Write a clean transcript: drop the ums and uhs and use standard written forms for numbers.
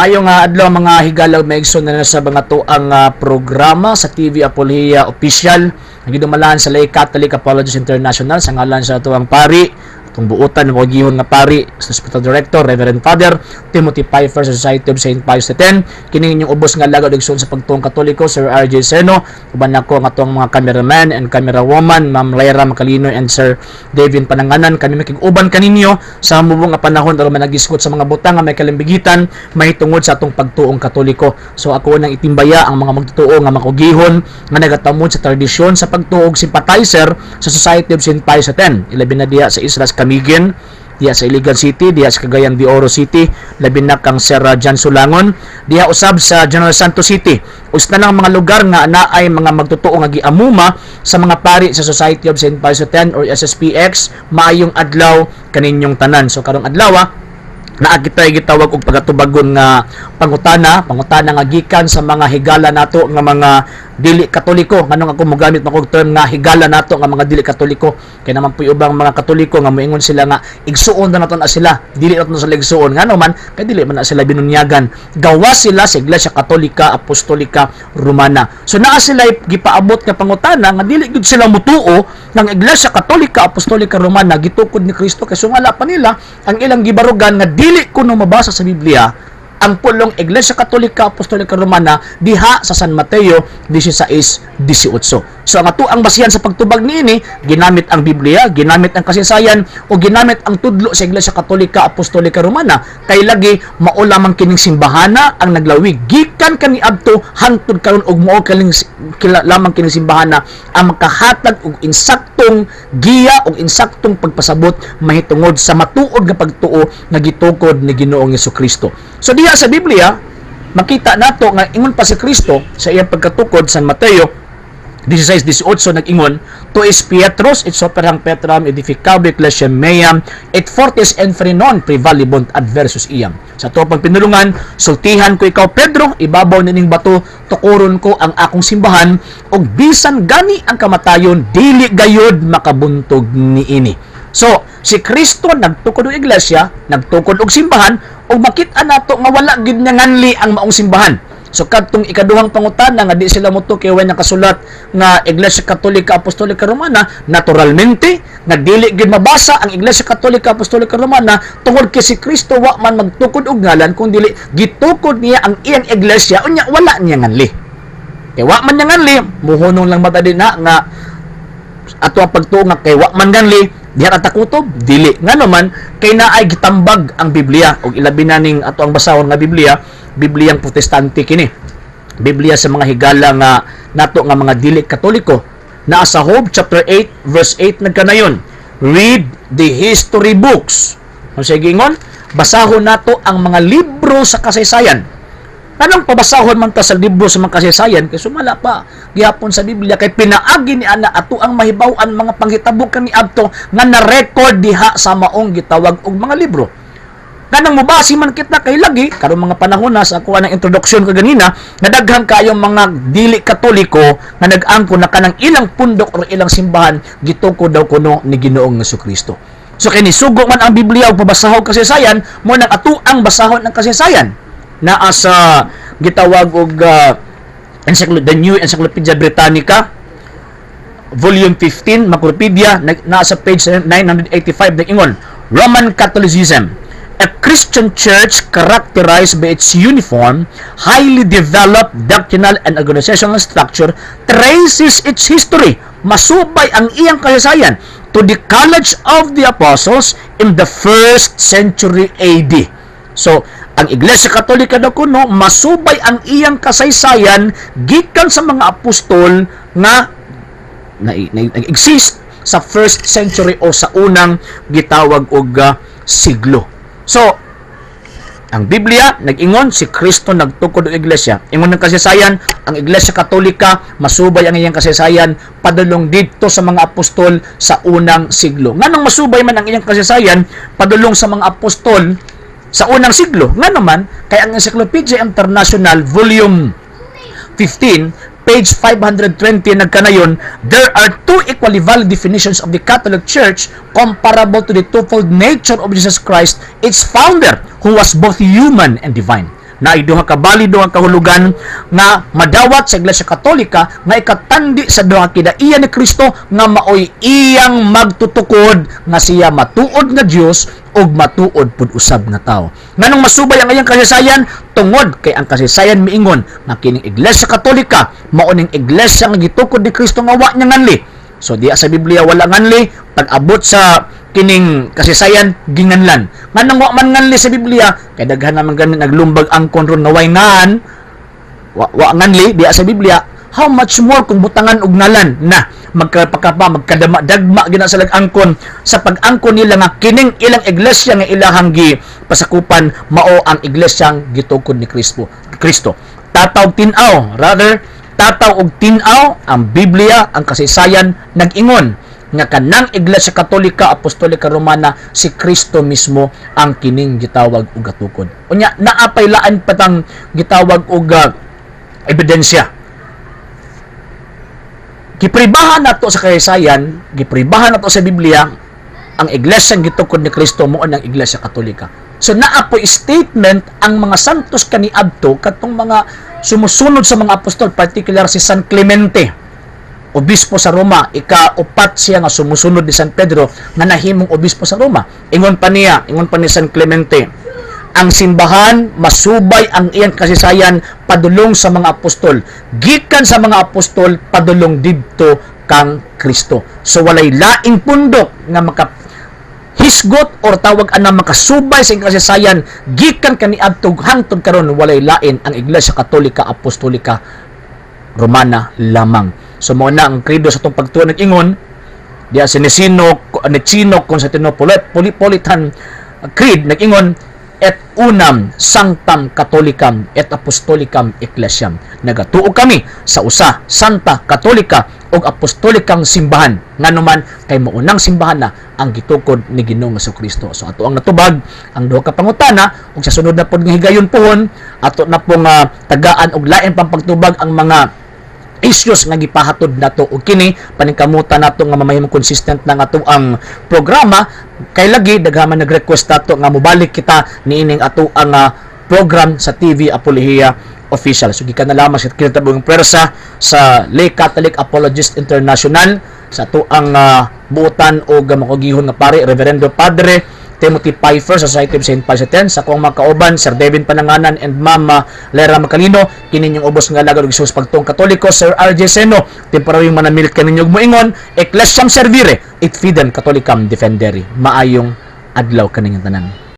Mayong adlaw mga higalaw maigsoon na sa mga tuang programa sa TV Apolhia Official. Ang gidumalaan sa Lay Catholic Apologists International sa ngalan sa tuang pari itong buutan ng gihon nga pari sa Hospital Director Reverend Father Timothy Pfeiffer sa Society of St. Pius X. Kini inyong ubos nga lagaw igsoon sa pagtuong Katoliko Sir R.J. Seno, uban nako ang atong mga cameraman and camera woman Ma'am Lyra Macalinoy and Sir Davin Pananganan. Kami makig-uban kaninyo sa mubong nga panahon aron managisgot sa mga butang nga may kalimbigitan mahitungod sa atong pagtuong Katoliko. So ako nang itimbaya ang mga magtutuo nga makugihon nga nagatamod sa tradisyon sa pagtuog sympathizer sa Society of St. Pius X. Ilabi na diha sa Islas Camiguin, diha sa Iligan City, diha sa Cagayan de Oro City, labi na kang Sir Jan Sulangon, diha usab sa General Santos City. Usta ng mga lugar nga naay mga magtutuo nga giamuma sa mga pari sa Society of St. Pius X or SSPX, maayong adlaw kaninyong tanan. So karong adlaw naa kitay gitawag og pagatubagon nga pangutana nga gikan sa mga higala nato nga mga dili Katoliko. Nganong ako mogamit na kog term nga higala nato nga mga dili Katoliko kay naman puy ubang mga Katoliko nga moingon sila nga igsuon na nato na sila, dili nato sila igsuon ngano man kay dili man na sila binunyagan, gawas sila sa Iglesia Katolika Apostolika Romana. So naa sila gipaabot nga pangutana nga dili gud sila mutuo ng Iglesia Katolika Apostolika Romana gitukod ni Kristo kay sungala pa nila ang ilang gibarugan nga dili kuno mabasa sa Biblia ang pulong Iglesia Katolika Apostolika Romana diha sa San Mateo 16:18. So ang atuang basihan sa pagtubag niini, ginamit ang Biblia, ginamit ang kasaysayan o ginamit ang tudlo sa Iglesia Katolika Apostolika Romana kay lagi mao lamang kining simbahana ang naglawig gikan kaniadto hangtod karon og mao lamang kining simbahana ang makahatag og insaktong giya og insaktong pagpasabot mahitungod sa matuod nga pagtuo nga gitukod ni Ginoong Hesukristo. So diha sa Biblia makita nato nga ingon pa si Kristo sa iyang pagkatukod sa Mateo 16:18 nag-ingon, "To is Pietros et soperang Petram edificable ecclesiam meam et fortis en frenon prevalibunt adversus iam." Sa to pagpinulungan, sultihan ko ikaw Pedro, ibabaw nining bato, tukuron ko ang akong simbahan ug bisan gani ang kamatayon dili gayud makabuntog niini. So, si Kristo nagtukod og iglesia, nagtukod og simbahan, ug makita nato nga wala gid nganli ang maong simbahan. So kadtong ikaduhang pangutana nga di sila moto kay way nakasulat nga Iglesia Katolika Apostolika Romana, naturalmente nga dili gid mabasa ang Iglesia Katolika Apostolika Romana tungod kay si Kristo wa man magtukod og ngalan kun dili gitukod niya ang iyang iglesia unya wala niya nganli. Kay wa man niya nganli, muhunong lang mata din na nga ato ang pagtuo nga kay wa man nganli diha ta kutob dili ngano man kay naay gitambag ang Biblia ug ilabi na ning ato ang basahon nga Bibliang Protestante kini. Biblia sa mga higala nga nato nga mga dili Katoliko. Naa sa Job chapter 8 verse 8 nagkanayon, read the history books. Ang sigingon, basahon nato ang mga libro sa kasaysayan. Anong pabasahon man ta sa libro sa mga kasaysayan kay sumala pa gihapon sa Biblia kay pinaagi ni ana ato ang mahibaw-an mga panghitabo kani adto nga na-record diha sa maong gitawag og mga libro. Nanang mubasi man kita kay lagi karon mga panahon na sa ako ang introduction ko ganina nga daghang kayong mga dili Katoliko nga nag-angko na kanang ilang pundok o ilang simbahan gitukod daw kuno ni Ginoong Hesukristo. So kini sugo man ang Biblia og pabasahon kasaysayan mo nang ato ang basahon ng kasaysayan naa sa gitawag og The New Encyclopedia Britannica volume 15 Macropedia naa sa page 985 nag-ingon, Roman Catholicism, a Christian church characterized by its uniform, highly developed doctrinal and organizational structure, traces its history, masubay ang iyang kasaysayan to the College of the Apostles in the 1st century AD. So, ang Iglesia Katolika daw kuno masubay ang iyang kasaysayan gikan sa mga apostol nga nag-exist sa 1st century o sa unang gitawag og siglo. So, ang Biblia nag-ingon si Kristo nagtukod og iglesia. Ingon ng kasaysayan, ang Iglesia Katolika masubay ang iyang kasaysayan padulong didto sa mga apostol sa unang siglo. Nganong masubay man ang iyang kasaysayan padulong sa mga apostol sa unang siglo? Nga naman, kay ang Encyclopedia International volume 15 page 520 nagkanayon, there are two equally valid definitions of the Catholic Church comparable to the twofold nature of Jesus Christ, its founder, who was both human and divine. na duha ka bali, duha ka hulugan nga madawat sa Iglesia Katolika nga ikatandi sa duha kidaiya ni Kristo nga maoy iyang magtutukod nga siya matuod nga Dios ug matuod pud usab nga tao. Nganong masubay ang iyang kasaysayan tungod kay ang kasaysayan miingon nga kining Iglesia Katolika mao ning iglesia nga gitukod ni Kristo nga wa niya nganli. So diya sa Biblia wala nganli, pag abot sa kining kasaysayan ginganlan. Nganong wa man nganli sa Biblia kay daghan naman ganin naglumbag angkon ron nga way ngan wa nganli diya sa Biblia, how much more kung butangan og nalan na magkadama-dagma gina sa lag-angkon sa pag-angkon nila nga kining ilang iglesia nga ilahang pasakupan mao ang iglesyang gitukod ni Kristo. Tataw tin-aw, rather tataw og tin-aw ang Biblia, ang kasaysayan nag-ingon nga kanang Iglesia Katolika Apostolika Romana si Kristo mismo ang kining gitawag og gatukod. Unya naapay laan patang gitawag og ebidensya. Gipribahan nato sa kasaysayan, gipribahan nato sa Biblia, ang iglesyang gitukod ni Kristo mao ang Iglesia Katolika. So naapoy statement ang mga santos kaniadto katong mga sumusunod sa mga apostol, particular si San Clemente, obispo sa Roma, ika-upat siya nga sumusunod ni San Pedro nga nahimong obispo sa Roma. Ingon pa ni San Clemente, ang simbahan masubay ang iyang kasaysayan padulong sa mga apostol, gikan sa mga apostol padulong didto kang Kristo. So walay laing pundok nga makahisgot or tawag ana makasubay sa iyang kasaysayan gikan kaniadto hangtod karon walay lain ang Iglesia Katolika Apostolika Romana lamang. So mao na ang credo sa itong pagtuon nag-ingon diya si Niceno Constantinopolitan Creed nag-ingon et unam sanctam catholicam et apostolicam ecclesiam. Nagatuo kami sa usa santa katolika ug apostolikang simbahan nganuman kay maunang simbahan na ang gitukod ni Ginoong Jesucristo. So ato ang natubag ang duha ka pangutana ug sa sunod na pod nga higayon pohon ato na pong tagaan og lain pang pagtubag ang mga issues nga gipahatod nato ug kini paningkamutan nato nga mamahimong consistent na ato ang programa kay lagi daghaman nag-request nato nga mobalik kita niining ato ang program sa TV Apología Official. So gikan na lamang sa kinatabong pwersa sa Lay Catholic Apologist International sa ato ang buutan og makagihon nga pare Reverendo Padre Timothy Pfeiffer sa Society of St. Pius X, sa kong mga kauban, Sir Devin Pananganan and Ma'am Lera Macalino, kininyong ubos nga lagad og Isus pagtong Katoliko, Sir R.J. Seno, temporaryong manamilit kaninyong moingon, Ecclesiam Servire, et Fidem Catholicam Defendere. Maayong adlaw kaninyong tanan.